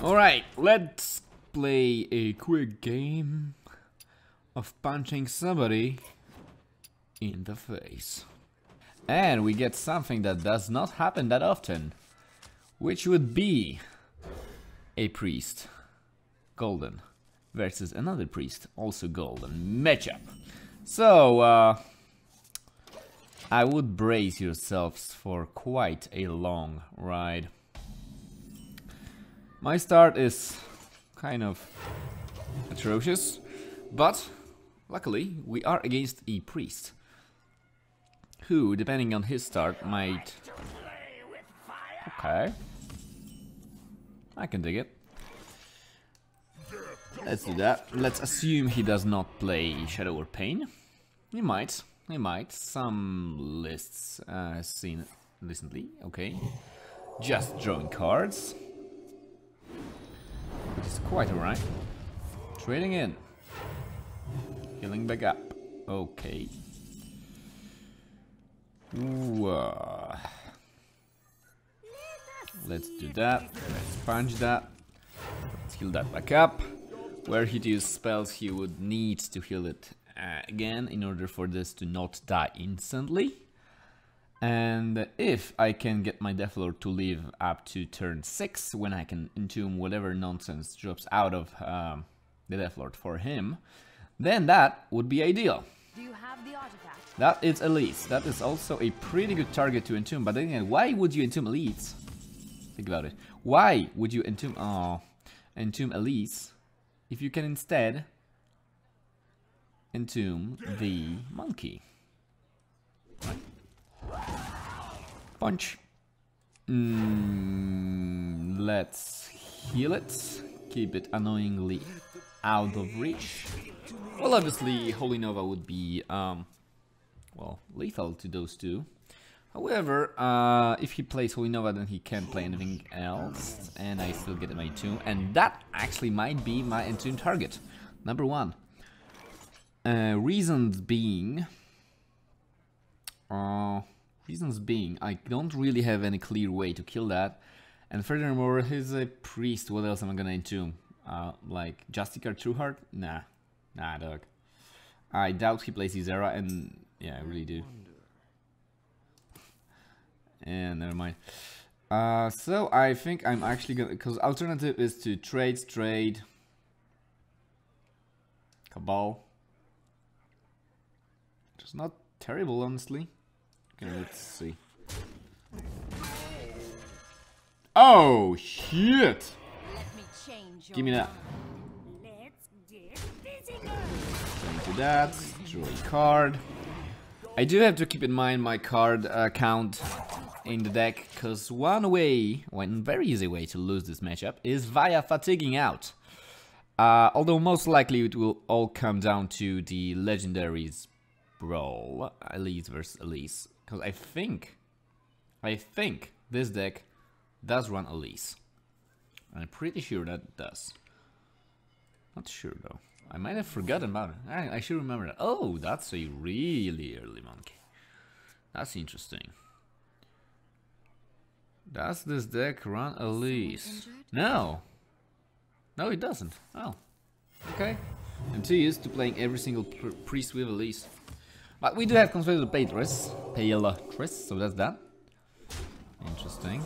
Alright, let's play a quick game of punching somebody in the face. And we get something that does not happen that often, which would be a priest, golden, versus another priest, also golden, matchup. So, I would brace yourselves for quite a long ride. My start is kind of atrocious, but luckily we are against a priest who, depending on his start, might... Okay, I can dig it. Let's do that. Let's assume he does not play Shadow or Pain. He might. Some lists seen recently. Okay, just drawing cards, which is quite alright. Trading in, healing back up. Okay. Ooh, let's do that. Let's punch that. Let's heal that back up. Where he'd use spells, he would need to heal it again in order for this to not die instantly. And if I can get my Deathlord to live up to turn 6, when I can entomb whatever nonsense drops out of the Deathlord for him, then that would be ideal. Do you have the artifact? That is elites. That is also a pretty good target to entomb. But then again, why would you entomb elites? Think about it. Why would you entomb elites if you can instead entomb the monkey? Right. Punch. Let's heal it. Keep it annoyingly out of reach. Well, obviously, Holy Nova would be, well, lethal to those two. However, if he plays Holy Nova, then he can't play anything else, and I still get my entomb, and that actually might be my entomb target. Number one. Reasons being, I don't really have any clear way to kill that, and furthermore, he's a priest. What else am I gonna entomb? Like Justicar Trueheart? Nah, dog. I doubt he plays Izera, and yeah, I really do. And never mind. So I think I'm actually gonna, because alternative is to trade Cabal. It's not terrible, honestly. Okay, let's see. Oh shit! Give me that. Into that, draw a card. I do have to keep in mind my card count in the deck, because one very easy way to lose this matchup is via fatiguing out. Although most likely it will all come down to the legendaries brawl, Elise versus Elise, because I think this deck does run Elise. I'm pretty sure that it does. Not sure though. I might have forgotten about it. I should remember that. Oh, that's a really early monkey. That's interesting. Does this deck run Elise? No. No, it doesn't. Oh. Okay. I'm too used to playing every single priest with Elise. But we do have Consolidated Payless, so that's that. Interesting.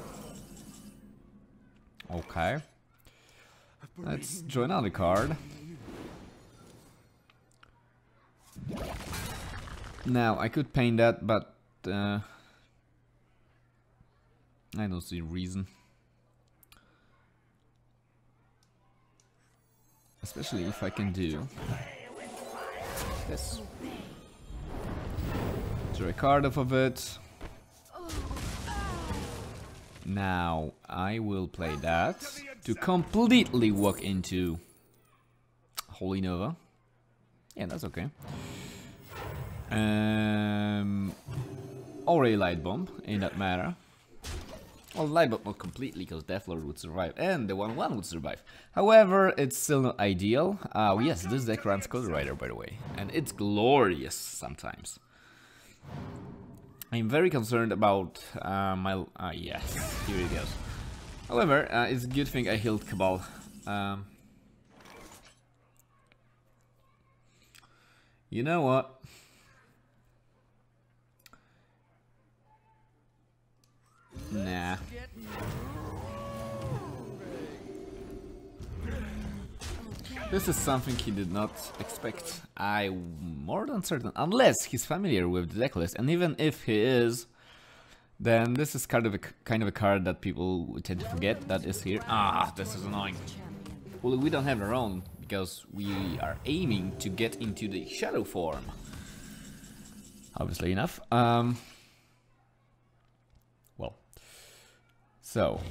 Okay. Let's draw another card. Now, I could paint that, but I don't see reason. Especially if I can do this. Draw a card off of it. Now, I will play that to completely walk into Holy Nova. Yeah, that's okay. Or a Light Bomb, in that matter. Well, Light Bomb not completely, because Deathlord would survive, and the 1/1 would survive. However, it's still not ideal. Yes, this deck runs Code Rider, by the way, and it's glorious sometimes. I'm very concerned about my... yes, here it goes. However, it's a good thing I healed Cabal. You know what? Nah. This is something he did not expect. I'm more than certain. Unless he's familiar with the deck list. And even if he is, then this is kind of a card that people would tend to forget that is here. Ah, this is annoying. Well, we don't have our own because we are aiming to get into the shadow form. Obviously enough. Well. So.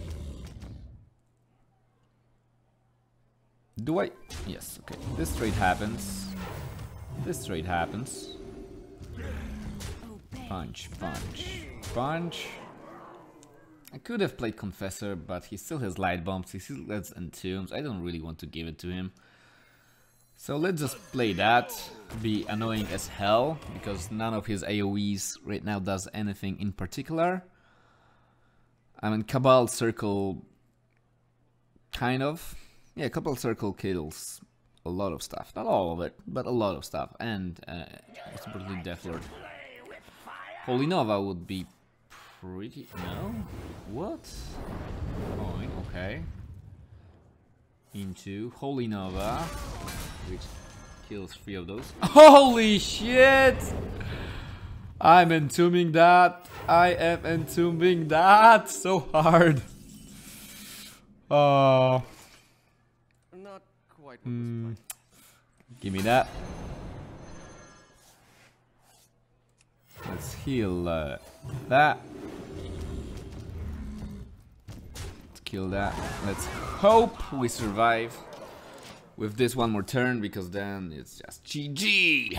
Do I? Yes, okay. This trade happens. This trade happens. Punch, punch, punch. I could have played Confessor, but he still has light bombs, he still has entombs. I don't really want to give it to him. So let's just play that, be annoying as hell, because none of his AoEs right now does anything in particular. I mean, Cabal Circle, kind of. Yeah, Cabal Circle kills a lot of stuff. Not all of it, but a lot of stuff. And, most importantly, Deathlord. Holy Nova would be pretty... No? What? Oh, okay. Into Holy Nova, which kills 3 of those. Holy shit! I'm entombing that. I am entombing that so hard. Oh. Not quite what was planned. Give me that. Let's heal that. Let's kill that. Let's hope we survive with this one more turn, because then it's just GG.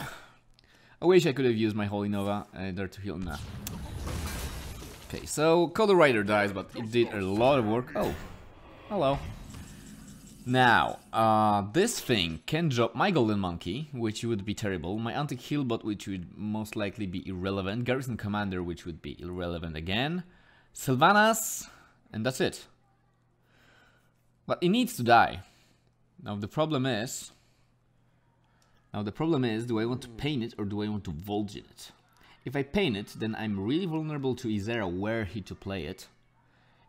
I wish I could have used my Holy Nova there to heal. Nah. Okay, so Coder Rider dies, but it did a lot of work. Oh, hello. Now, this thing can drop my Golden Monkey, which would be terrible, my Antic Healbot, which would most likely be irrelevant, Garrison Commander, which would be irrelevant again, Sylvanas, and that's it. But it needs to die. Now the problem is, do I want to pain it or do I want to Vol'jin it? If I pain it, then I'm really vulnerable to Izera were he to play it.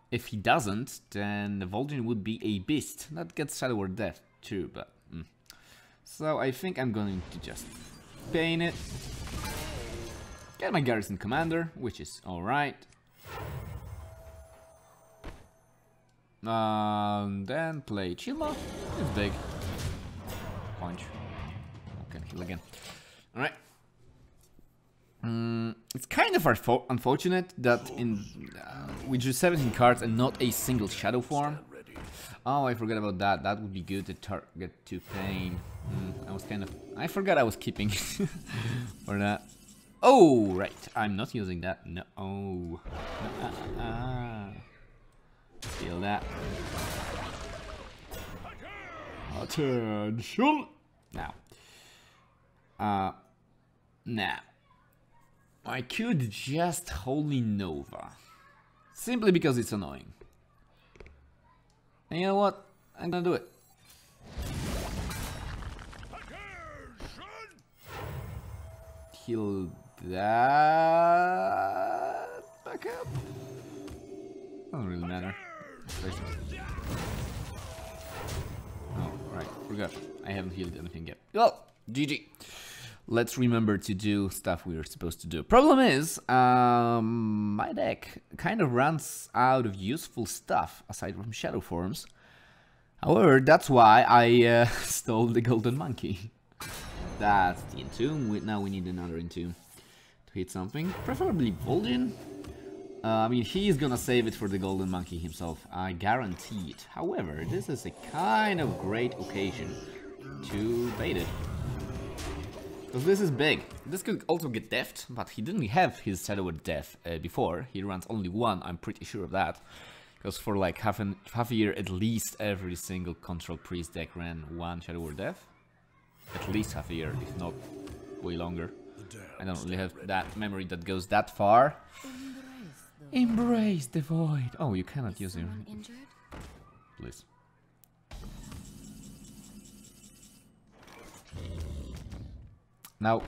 If he doesn't, then the Vol'jin would be a beast. That gets Shadow or Death too, but... So I think I'm going to just pain it. Get my Garrison Commander, which is alright. Then play Chilma. It's big. Punch. Okay, heal again. Alright. It's kind of unfortunate that we drew 17 cards and not a single shadow form. Oh, I forgot about that. That would be good to target to pain. I forgot I was keeping it or that. Oh, right. I'm not using that. No. Oh. Feel that. Attention. Now. Now. I could just Holy Nova. Simply because it's annoying. And you know what? I'm gonna do it. Kill that back up. Doesn't really matter. Oh, right. Forgot. I haven't healed anything yet. Well, GG. Let's remember to do stuff we are supposed to do. Problem is, my deck kind of runs out of useful stuff aside from shadow forms. However, that's why I stole the Golden Monkey. That's the Entomb. Now we need another Entomb to hit something. Preferably Vol'jin. I mean, he's gonna save it for the Golden Monkey himself. I guarantee it. However, this is a kind of great occasion to bait it. Because this is big. This could also get death, but he didn't have his Shadow Word Death before. He runs only one, I'm pretty sure of that. Because for like half a year, at least every single Control Priest deck ran one Shadow Word Death. At least half a year, if not way longer. I don't really have that memory that goes that far. Embrace the void. Oh, you cannot use him. please. Now,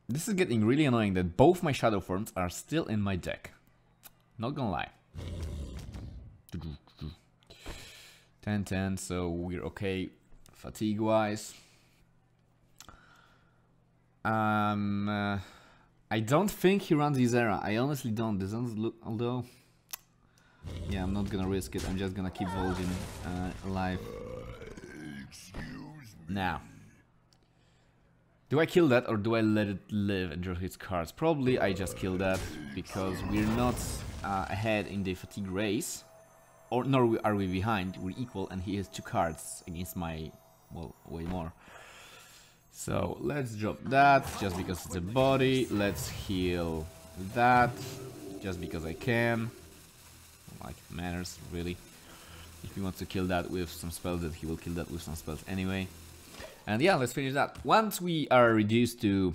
this is getting really annoying that both my shadow forms are still in my deck. Not gonna lie. 10-10, so we're okay fatigue-wise. I don't think he runs Ysera. I honestly don't. This doesn't look... Although... Yeah, I'm not gonna risk it. I'm just gonna keep Vol'jin alive. Now. Do I kill that or do I let it live and draw his cards? Probably I just kill that because we're not ahead in the fatigue race. Or nor are we behind. We're equal and he has 2 cards against my... well, way more. So let's drop that just because it's a body. Let's heal that just because I can. Like it matters really. If he wants to kill that with some spells, that he will kill that with some spells anyway. And yeah, let's finish that. Once we are reduced to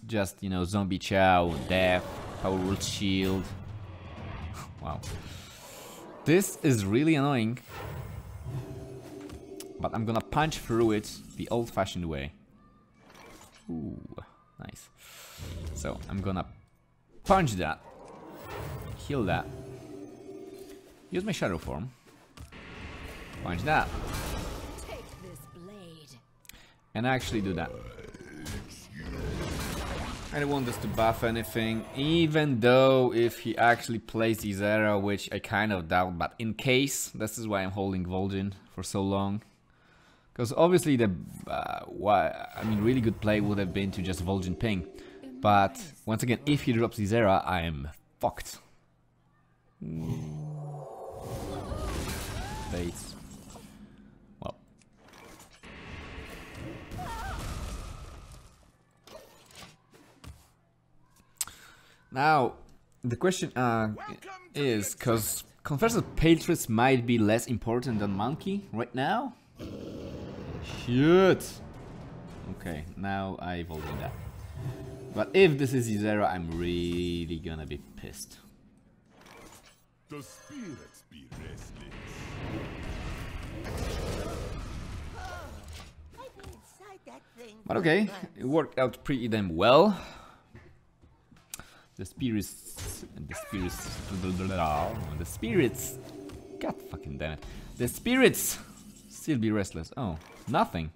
just, you know, zombie chow, death, power world shield. Wow. This is really annoying. But I'm gonna punch through it the old-fashioned way. Ooh, nice. So I'm gonna punch that. Heal that. Use my shadow form. Punch that. Take this blade. And actually do that. I don't want this to buff anything, even though if he actually plays Ysera, which I kind of doubt, but in case, this is why I'm holding Vol'jin for so long. Because obviously the, really good play would have been to just Vol'jin ping. But once again, if he drops Ysera, I am fucked. Bates. Well. Now, the question is, because Confessor Patriots might be less important than Monkey right now? Shit! Okay, now I Vol'jin that. But if this is Ysera, I'm really gonna be pissed. The spirits be restless. But okay, it worked out pretty damn well. The spirits, God fucking damn it. The spirits still be restless. Oh, nothing.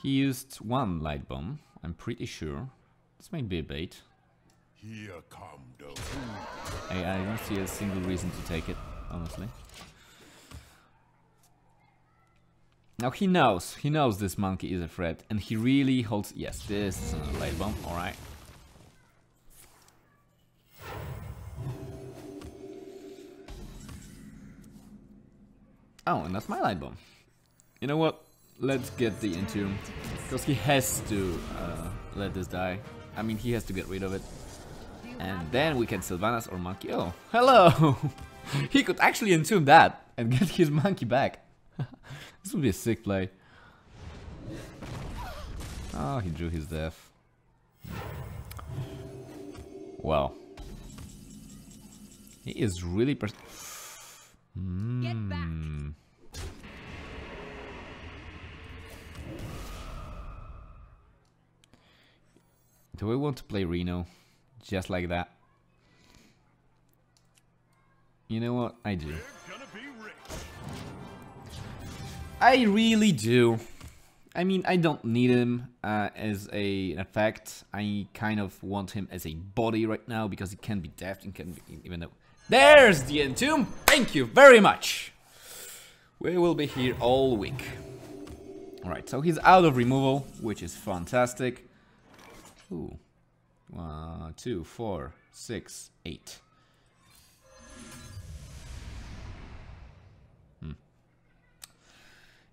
He used 1 light bomb, I'm pretty sure. This might be a bait. Here come the I don't see a single reason to take it, honestly. Now he knows this monkey is a threat, and he really holds... Yes, this is another light bomb, alright. Oh, and that's my light bomb. You know what? Let's get the Entomb, because he has to let this die. I mean, he has to get rid of it. And then we can Sylvanas or Monkey. Oh, hello! He could actually Entomb that and get his monkey back. This would be a sick play. Oh, he drew his death. Wow. He is really Get back. Do I want to play Reno? Just like that? You know what? I do. I really do. I mean, I don't need him as an effect. I kind of want him as a body right now because he can be deft and can be, even though... There's the Entomb! Thank you very much! We will be here all week. Alright, so he's out of removal, which is fantastic. Ooh. 1, 2, 4, 6, 8.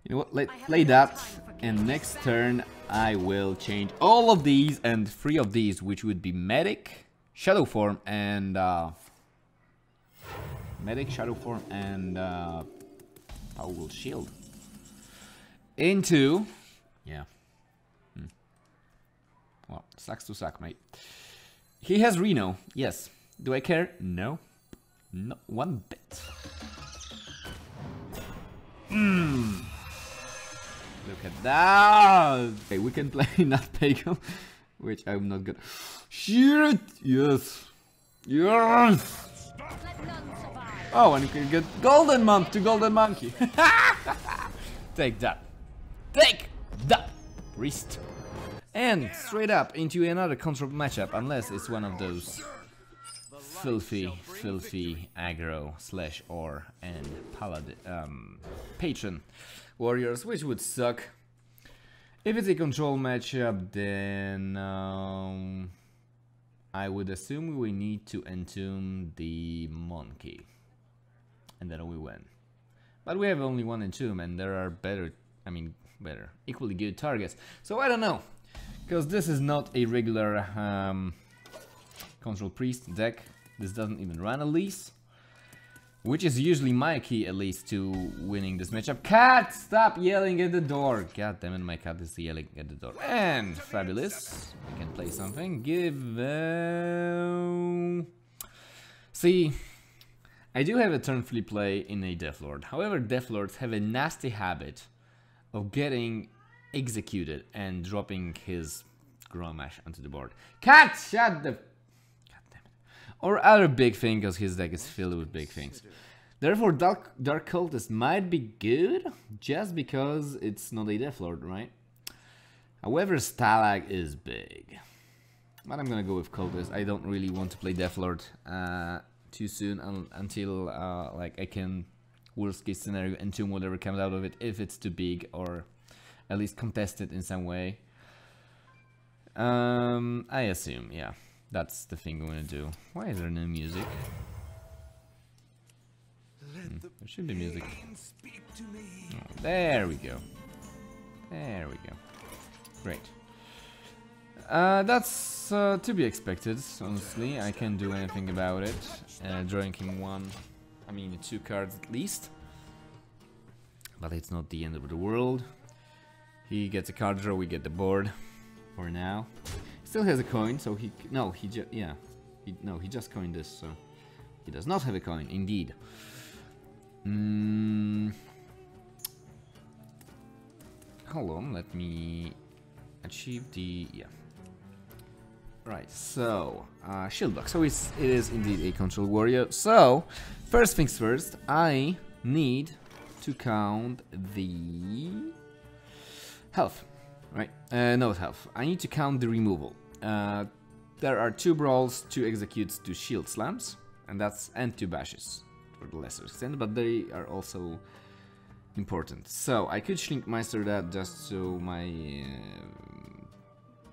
You know what, play that, and next turn I will change all of these and 3 of these, which would be Medic, Shadow Form, and Medic, Shadow Form, and Power Will Shield. Into, yeah. Well, sucks to suck, mate. He has Reno, yes. Do I care? No. Not one bit. Look at that! Okay, we can play not Pagel, which I'm not good. Shit! Yes! Yes! Let none survive. Oh, and you can get Golden Monk to Golden Monkey. Take that. Take that, priest. And straight up into another control matchup, unless it's one of those filthy aggro / or and paladin patron warriors, which would suck. If it's a control matchup, then I would assume we need to entomb the monkey, and then we win. But we have only one entomb, and there are equally good targets. So I don't know, because this is not a regular control priest deck. This doesn't even run a lease, which is usually my key, at least, to winning this matchup. Cat, stop yelling at the door! God damn it, my cat is yelling at the door. And fabulous, we can play something. See, I do have a turn-free play in a Deathlord. However, Deathlords have a nasty habit of getting executed and dropping his Grommash onto the board. Cat, shut the... Or other big thing, because his deck is filled with big things. Therefore, Dark Cultist might be good, just because it's not a Deathlord, right? However, Stalag is big. But I'm gonna go with Cultist. I don't really want to play Deathlord too soon, until like I can, worst case scenario, entomb whatever comes out of it, if it's too big, or at least contest it in some way. I assume, yeah. That's the thing I'm gonna do. Why is there no music? There should be music. Oh, there we go. There we go. Great. That's to be expected, honestly. I can't do anything about it. Drawing him two cards at least. But it's not the end of the world. He gets a card draw, we get the board. For now. Still has a coin, so he just coined this, so he does not have a coin, indeed. Hold on, let me achieve the right. So shield block. So it is indeed a control warrior. So first things first, I need to count the health. Right, no health. I need to count the removal. There are 2 brawls, 2 executes, 2 shield slams, and 2 bashes for the lesser extent, but they are also important. So I could shrink meister that just so my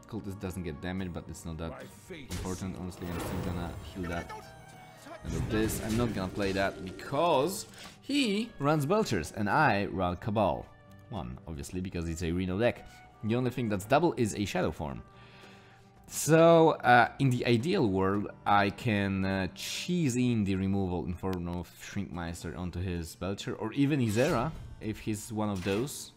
cultist doesn't get damaged, but it's not that important. Honestly, I'm still gonna heal that. And with this, I'm not gonna play that because he runs Belchers and I run Cabal. One, obviously, because it's a Reno deck. The only thing that's double is a shadow form. So, in the ideal world, I can cheese in the removal in form of Shrinkmeister onto his Belcher, or even Izera, if he's one of those.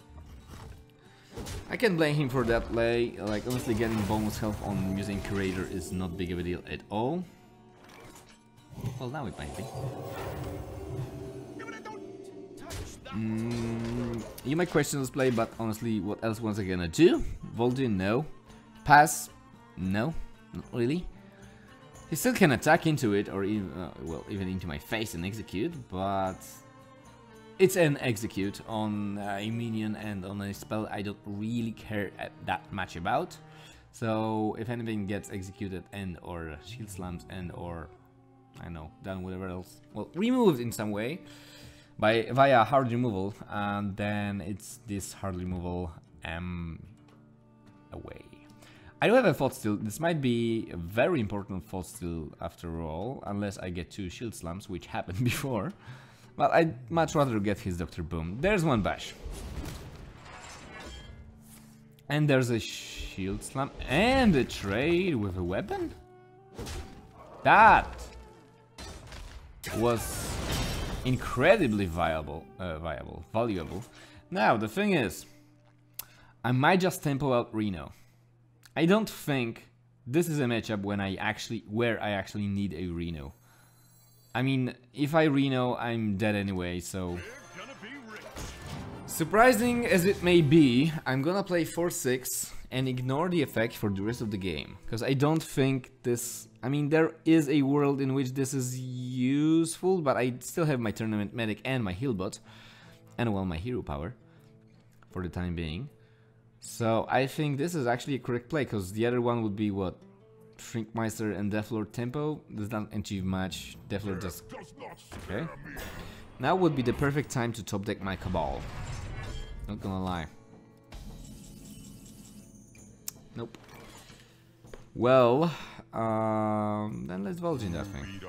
I can blame him for that play. Like, honestly, getting bonus health on using Curator is not big of a deal at all. Well, now it might be. You might question this play, but honestly, what else was I gonna do? Vol'jin, no. Pass, no, not really. He still can attack into it, or even, even into my face and execute, but it's an execute on a minion and on a spell I don't really care that much about. So if anything gets executed and or shield slams and or I don't know, done whatever else, well, removed in some way via hard removal, and then it's this hard removal away. I do have a thought steal. This might be a very important thought steal after all, unless I get 2 shield slams, which happened before. But I'd much rather get his Dr. Boom. There's 1 bash. And there's a shield slam and a trade with a weapon? That was incredibly valuable. Now, the thing is, I might just tempo out Reno. I don't think this is a matchup where I actually need a Reno. I mean, if I Reno, I'm dead anyway, so Surprising as it may be, I'm gonna play 4-6 and ignore the effect for the rest of the game. Because I don't think this... I mean, there is a world in which this is useful, but I still have my tournament medic and my heal bot. And well, my hero power. For the time being. So I think this is actually a correct play, because the other one would be what? Shrinkmeister and Deathlord tempo does not achieve much. Deathlord just... Okay. Now would be the perfect time to top deck my Cabal. Not gonna lie. Nope. Well, then let's Vol'jin that thing.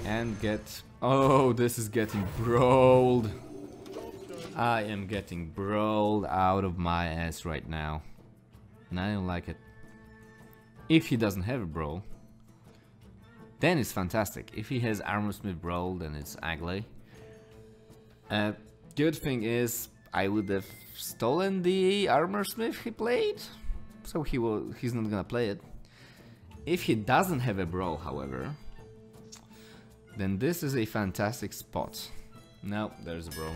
And get... Oh, this is getting brawled. I am getting brawled out of my ass right now. And I don't like it. If he doesn't have a brawl, then it's fantastic. If he has Armorsmith brawl, then it's ugly. Good thing is, I would have stolen the Armorsmith he played, so he's not gonna play it. If he doesn't have a brawl, however, then this is a fantastic spot. No, there's a brawl.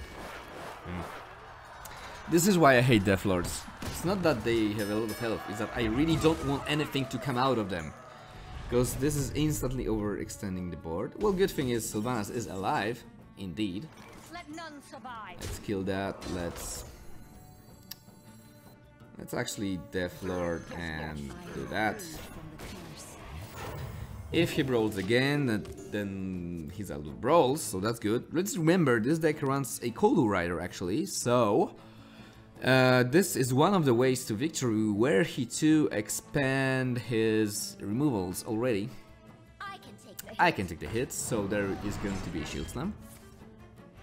This is why I hate Deathlords. It's not that they have a lot of health, it's that I really don't want anything to come out of them. Because this is instantly overextending the board. Well, good thing is Sylvanas is alive, indeed. Let none survive. Let's kill that, let's actually Deathlord and do that. If he brawls again, then he's out of brawls, so that's good. Let's remember, this deck runs a Kolu Rider actually, so... this is one of the ways to victory where he too expand his removals already. I can take the hits, so there is going to be a shield slam.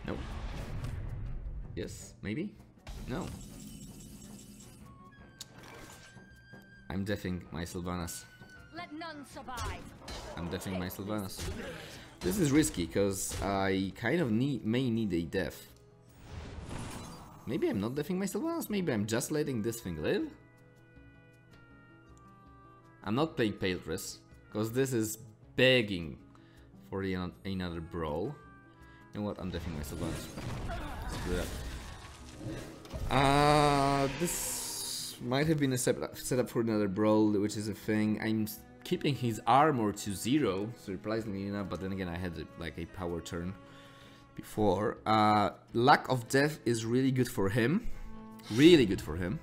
No. Yes, maybe? No. I'm deafing my Sylvanas. Let none survive. I'm deafing my Sylvanas. This is risky because I kind of may need a death. Maybe I'm not deafing my Sylvanas, maybe I'm just letting this thing live. I'm not playing Paletris, because this is begging for another brawl. You know what, I'm deafing my Sylvanas. Let's do that. This might have been a setup for another brawl, which is a thing. I'm keeping his armor to 0, surprisingly enough, but then again I had like a power turn before. Lack of death is really good for him. Really good for him.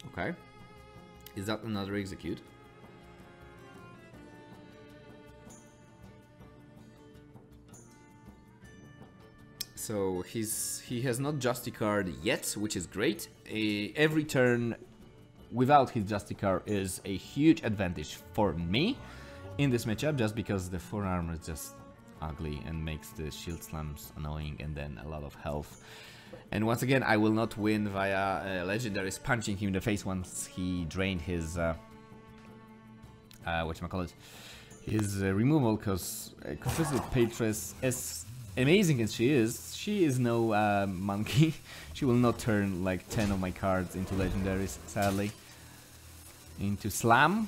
Okay. Is that another execute? So he has not Justicard yet, which is great. Every turn without his Justicard is a huge advantage for me in this matchup, just because the forearm is just ugly and makes the shield slams annoying, and then a lot of health. And once again, I will not win via legendaries punching him in the face once he drained his whatchamacallit, his removal, because consistent Paletris, as amazing as she is no monkey. She will not turn like 10 of my cards into legendaries, sadly. Into slam.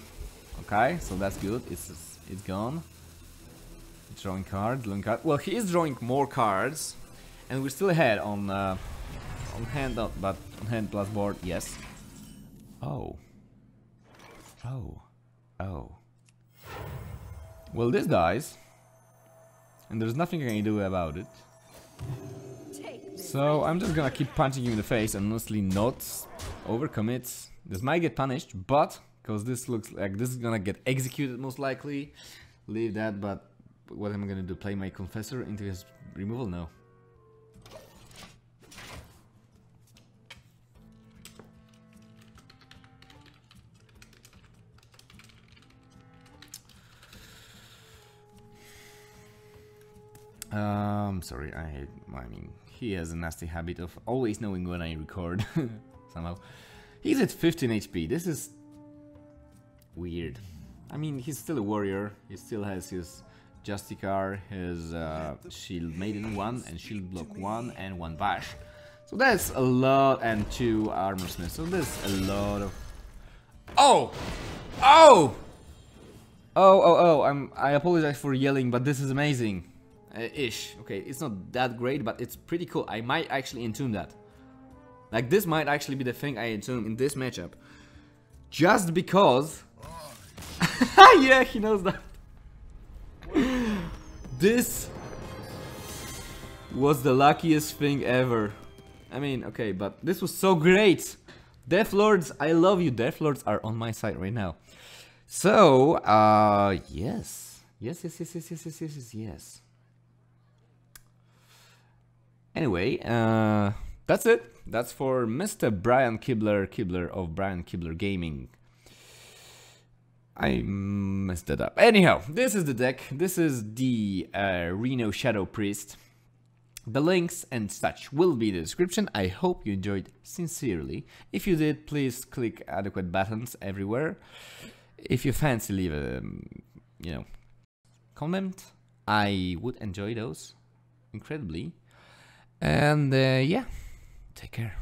Okay, so that's good. It's gone. Drawing cards, well, he is drawing more cards, and we're still ahead on hand, but on hand plus board, yes. Oh. Well, this dies, and there's nothing I can do about it. So I'm just gonna keep punching him in the face and honestly not overcommit. This might get punished, but because this looks like this is gonna get executed most likely, leave that. But what am I gonna do? Play my Confessor into his removal? No. Sorry, I mean, he has a nasty habit of always knowing when I record, somehow. He's at 15 HP, this is weird. I mean, he's still a warrior, he still has his Justicar, his Shield Maiden 1, and Shield Block 1, and 1 Bash. So that's a lot, and 2 Armorsmith, so there's a lot of... Oh! Oh! I apologize for yelling, but this is amazing. ish. Okay, it's not that great, but it's pretty cool. I might actually intune that. Like, this might actually be the thing I intune in this matchup. Just because... yeah, he knows that. This was the luckiest thing ever. I mean, okay, but this was so great. Death Lords, I love you. Death Lords are on my side right now. So, yes. Yes. Anyway, that's it. That's for Mr. Brian Kibler of Brian Kibler Gaming. I messed that up. Anyhow, this is the deck. This is the Reno Shadow Priest. The links and such will be in the description. I hope you enjoyed sincerely. If you did, please click adequate buttons everywhere. If you fancy, leave a, comment. I would enjoy those incredibly. And yeah, take care.